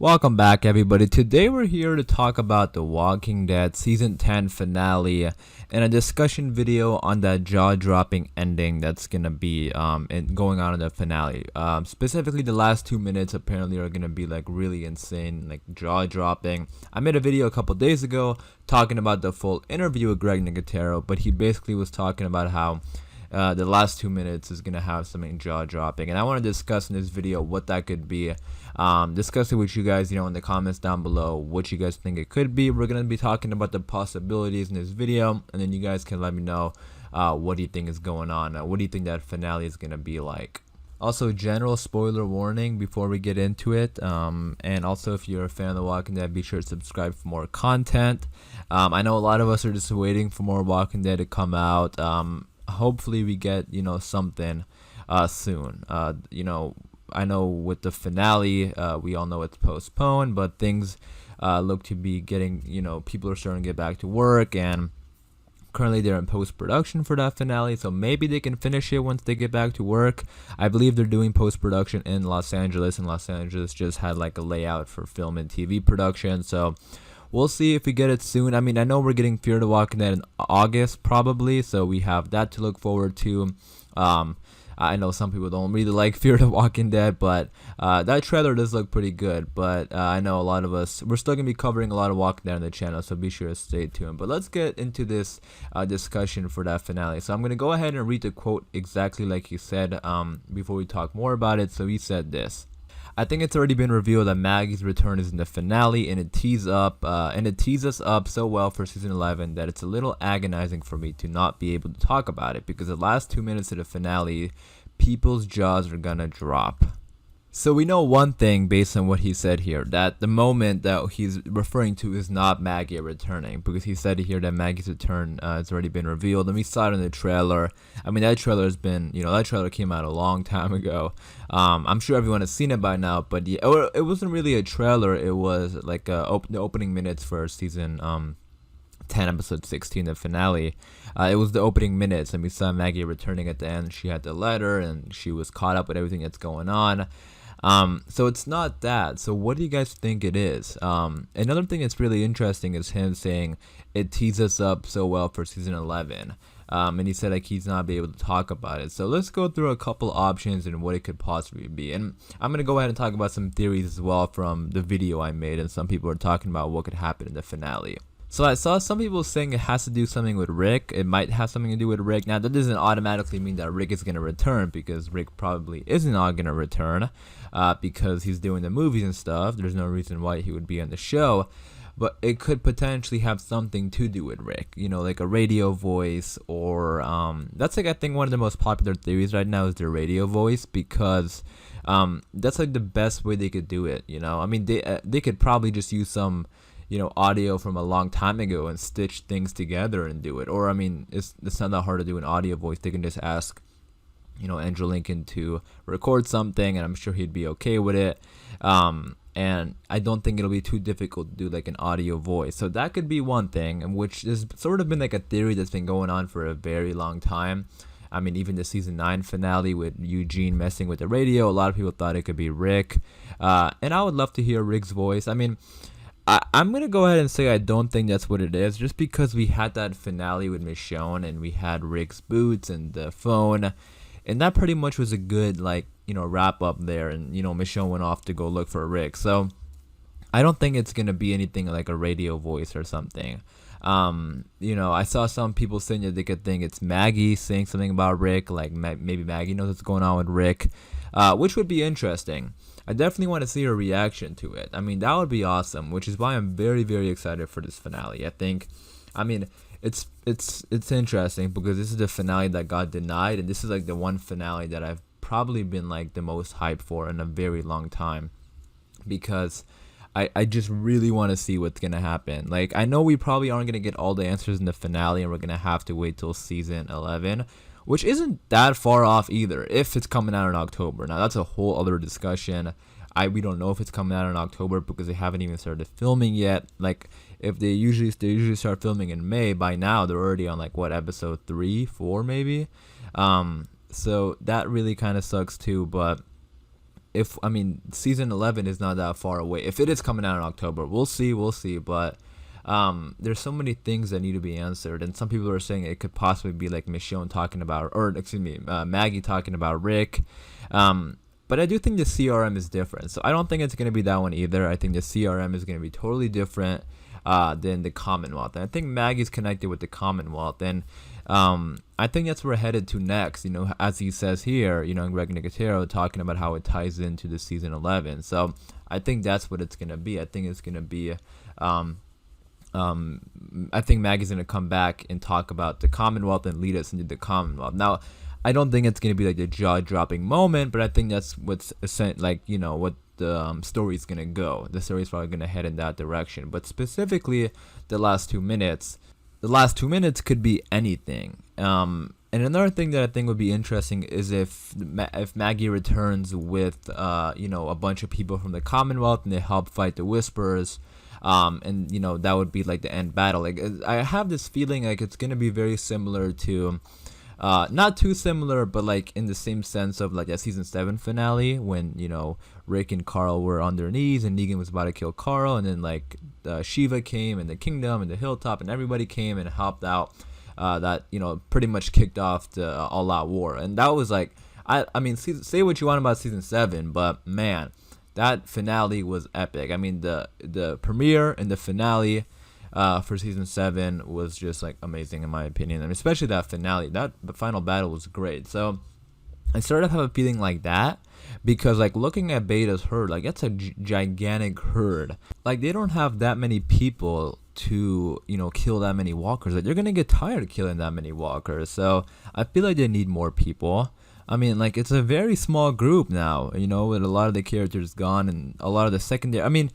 Welcome back, everybody. Today we're here to talk about The Walking Dead Season 10 finale and a discussion video on that jaw-dropping ending that's going to be going on in the finale. Specifically, the last 2 minutes apparently are going to be like really insane, like jaw-dropping. I made a video a couple days ago talking about the full interview with Greg Nicotero, but he basically was talking about how the last 2 minutes is going to have something jaw-dropping, and I want to discuss in this video what that could be. Discuss it with you guys, in the comments down below what you guys think it could be. We're going to be talking about the possibilities in this video, and then you guys can let me know what do you think is going on. What do you think that finale is going to be like? Also, general spoiler warning before we get into it, and also if you're a fan of The Walking Dead, be sure to subscribe for more content. I know a lot of us are just waiting for more Walking Dead to come out. Hopefully we get something soon. I know with the finale, we all know it's postponed, but things look to be getting, people are starting to get back to work, and currently they're in post-production for that finale, so maybe they can finish it once they get back to work. I believe they're doing post-production in Los Angeles, and Los Angeles just had like a layout for film and TV production, so we'll see if we get it soon. I mean, I know we're getting Fear the Walking Dead in August probably, so we have that to look forward to. I know some people don't really like Fear the Walking Dead, but that trailer does look pretty good. But I know a lot of us, we're still going to be covering a lot of Walking Dead on the channel, so be sure to stay tuned. But let's get into this discussion for that finale. So I'm going to go ahead and read the quote exactly like he said before we talk more about it. So he said this: I think it's already been revealed that Maggie's return is in the finale, and it tees us up so well for season 11 that it's a little agonizing for me to not be able to talk about it, because the last 2 minutes of the finale, people's jaws are gonna drop. So we know one thing based on what he said here, that the moment that he's referring to is not Maggie returning, because he said here that Maggie's return has already been revealed, and we saw it in the trailer. I mean, that trailer has been, that trailer came out a long time ago. I'm sure everyone has seen it by now, but yeah, it wasn't really a trailer. It was like the opening minutes for season 10, episode 16, the finale. It was the opening minutes, and we saw Maggie returning at the end. She had the letter, and she was caught up with everything that's going on. So it's not that. So what do you guys think it is? Another thing that's really interesting is him saying it tees us up so well for season 11. And he said like he's not be able to talk about it. So let's go through a couple options and what it could possibly be. And I'm going to go ahead and talk about some theories as well from the video I made, and some people are talking about what could happen in the finale. So I saw some people saying it has to do something with Rick. It might have something to do with Rick. Now, that doesn't automatically mean that Rick is going to return, because Rick probably isn't going to return because he's doing the movies and stuff. There's no reason why he would be on the show. But it could potentially have something to do with Rick, like a radio voice, or that's like, I think, one of the most popular theories right now is the radio voice, because that's like the best way they could do it. I mean, they could probably just use some audio from a long time ago and stitch things together and do it. Or, I mean, it's not that hard to do an audio voice. They can just ask, Andrew Lincoln to record something, and I'm sure he'd be okay with it. And I don't think it'll be too difficult to do like an audio voice. So that could be one thing, and which has sort of been like a theory that's been going on for a very long time. I mean, even the season 9 finale with Eugene messing with the radio, a lot of people thought it could be Rick. And I would love to hear Rick's voice. I mean, I'm going to go ahead and say I don't think that's what it is, just because we had that finale with Michonne, and we had Rick's boots and the phone, and that pretty much was a good, wrap up there, and, Michonne went off to go look for Rick. So I don't think it's going to be anything like a radio voice or something. I saw some people saying that they could think it's Maggie saying something about Rick, like maybe Maggie knows what's going on with Rick, which would be interesting. I definitely want to see her reaction to it. I mean, that would be awesome, which is why I'm very, very excited for this finale. It's interesting because this is the finale that got denied, and this is like the one finale that I've probably been like the most hyped for in a very long time, because I just really want to see what's going to happen. Like, I know we probably aren't going to get all the answers in the finale, and we're going to have to wait till season 11, which isn't that far off either, if it's coming out in October. Now, that's a whole other discussion. We don't know if it's coming out in October because they haven't even started filming yet. Like, if they usually start filming in May, by now they're already on like episode 3, 4 maybe. So that really kind of sucks too. But if I mean season 11 is not that far away. If it is coming out in October, we'll see. But there's so many things that need to be answered, and some people are saying it could possibly be like Michonne talking about, or excuse me, Maggie talking about Rick. But I do think the CRM is different, so I don't think it's gonna be that one either. I think the CRM is gonna be totally different than the Commonwealth, and I think Maggie's connected with the Commonwealth, and I think that's where we're headed to next. You know, as he says here, you know, Greg Nicotero talking about how it ties into the season 11. So I think that's what it's gonna be. I think it's gonna be. I think Maggie's gonna come back and talk about the Commonwealth and lead us into the Commonwealth. Now, I don't think it's gonna be like the jaw-dropping moment, but I think that's what's like, you know, what the story's gonna go. The story's probably gonna head in that direction. But specifically, the last 2 minutes. The last 2 minutes could be anything. And another thing that I think would be interesting is if Maggie returns with you know, a bunch of people from the Commonwealth and they help fight the Whisperers. And you know, that would be like the end battle. Like, I have this feeling like it's gonna be very similar to not too similar, but like in the same sense of like a season 7 finale when, you know, Rick and Carl were on their knees and Negan was about to kill Carl, and then like Shiva came and the Kingdom and the Hilltop and everybody came and helped out. That, you know, pretty much kicked off the all-out war, and that was like, I mean, say what you want about season 7, but man, that finale was epic. I mean, the premiere and the finale for season 7 was just like amazing in my opinion, and especially that finale. That final battle was great. So I sort of have a feeling like that, because like looking at Beta's herd, like that's a gigantic herd. Like they don't have that many people to, you know, kill that many walkers. Like they're gonna get tired of killing that many walkers. So I feel like they need more people. I mean, like, it's a very small group now, you know, with a lot of the characters gone and a lot of the secondary. I mean,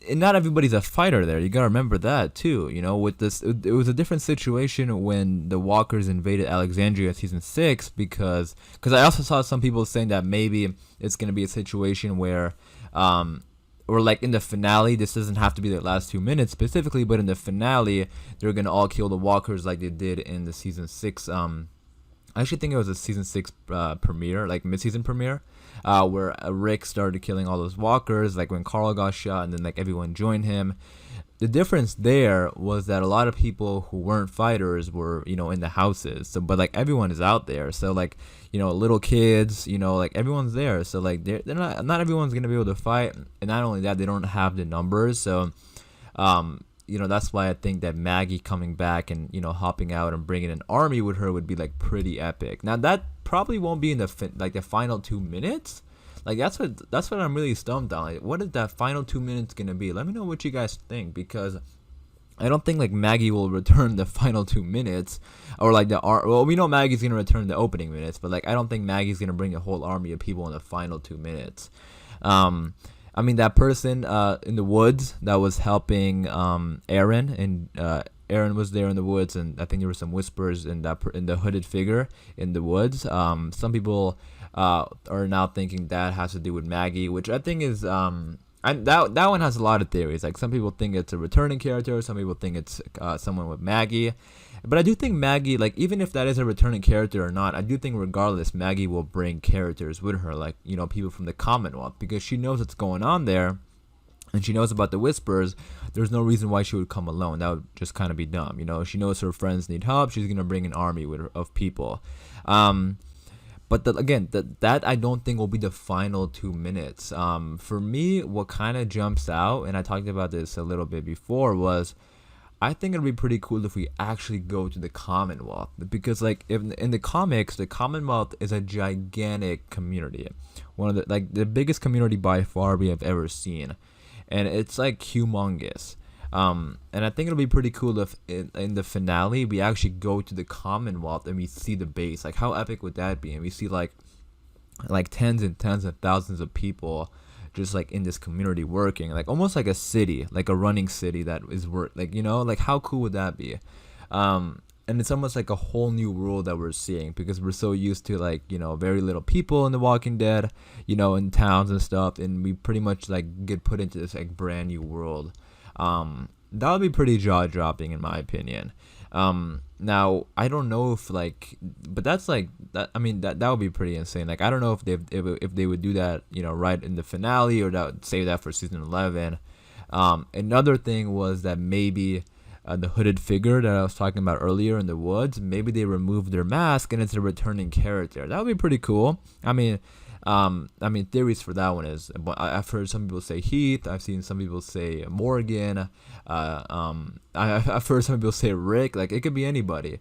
and not everybody's a fighter there. You gotta remember that too. You know, with this, it was a different situation when the Walkers invaded Alexandria season 6, because I also saw some people saying that maybe it's gonna be a situation where, or like in the finale, this doesn't have to be the last 2 minutes specifically, but in the finale, they're gonna all kill the Walkers like they did in the season 6. I actually think it was a season 6 premiere, like mid-season premiere, where Rick started killing all those walkers, like when Carl got shot, and then like everyone joined him. The difference there was that a lot of people who weren't fighters were, you know, in the houses. So, but like everyone is out there. So like, you know, little kids, you know, like everyone's there. So like they're not everyone's gonna be able to fight, and not only that, they don't have the numbers. So, you know, that's why I think that Maggie coming back and, you know, hopping out and bringing an army with her would be like pretty epic. Now that probably won't be in the the final 2 minutes. Like that's what I'm really stumped on. Like, what is that final 2 minutes gonna be? Let me know what you guys think, because I don't think like Maggie will return the final 2 minutes, or like well, we know Maggie's gonna return the opening minutes, but like I don't think Maggie's gonna bring a whole army of people in the final 2 minutes. I mean, that person in the woods that was helping Aaron, and Aaron was there in the woods, and I think there were some whispers in the hooded figure in the woods. Some people are now thinking that has to do with Maggie, which I think is that one has a lot of theories. Like some people think it's a returning character, some people think it's someone with Maggie. But I do think Maggie, like, even if that is a returning character or not, I do think regardless, Maggie will bring characters with her, like, you know, people from the Commonwealth, because she knows what's going on there, and she knows about the Whispers. There's no reason why she would come alone. That would just kind of be dumb, you know. She knows her friends need help. She's gonna bring an army with her, of people. But that I don't think will be the final 2 minutes. For me, what kind of jumps out, and I talked about this a little bit before, was I think it'd be pretty cool if we actually go to the Commonwealth, because like in the comics, the Commonwealth is a gigantic community, one of the biggest community by far we have ever seen, and it's like humongous. And I think it'll be pretty cool if in the finale we actually go to the Commonwealth and we see the base. Like how epic would that be? And we see like tens and tens of thousands of people just like in this community working, like almost like a city, like a running city that is like, you know, like how cool would that be? And it's almost like a whole new world that we're seeing, because we're so used to like, you know, very little people in The Walking Dead, you know, in towns and stuff, and we pretty much like get put into this like brand new world. That would be pretty jaw-dropping in my opinion. Now I don't know if like, but that's like that. I mean that would be pretty insane. Like I don't know if they would do that, you know, right in the finale, or that save that for season 11. Another thing was that maybe the hooded figure that I was talking about earlier in the woods, maybe they removed their mask and it's a returning character. That would be pretty cool. Theories for that one is, but I've heard some people say Heath. I've seen some people say Morgan. I've heard some people say Rick. Like it could be anybody.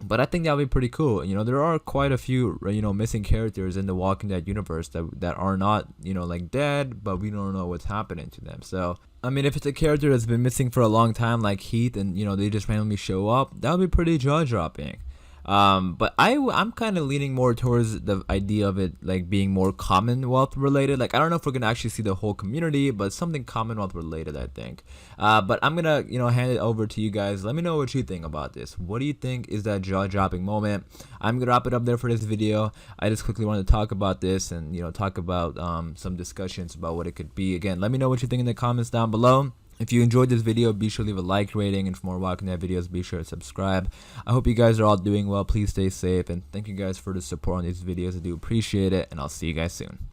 But I think that would be pretty cool. You know, there are quite a few, you know, missing characters in the Walking Dead universe that are not, you know, like dead, but we don't know what's happening to them. So, I mean, if it's a character that's been missing for a long time, like Heath, and, you know, they just randomly show up, that would be pretty jaw-dropping. But I'm kind of leaning more towards the idea of it like being more Commonwealth related. Like I don't know if we're gonna actually see the whole community, but something Commonwealth related, I think. But I'm gonna, you know, hand it over to you guys. Let me know what you think about this. What do you think is that jaw-dropping moment? I'm gonna wrap it up there for this video. I just quickly wanted to talk about this and, you know, talk about some discussions about what it could be. Again, let me know what you think in the comments down below. If you enjoyed this video, be sure to leave a like rating, and for more Walking Dead videos, be sure to subscribe. I hope you guys are all doing well. Please stay safe, and thank you guys for the support on these videos. I do appreciate it, and I'll see you guys soon.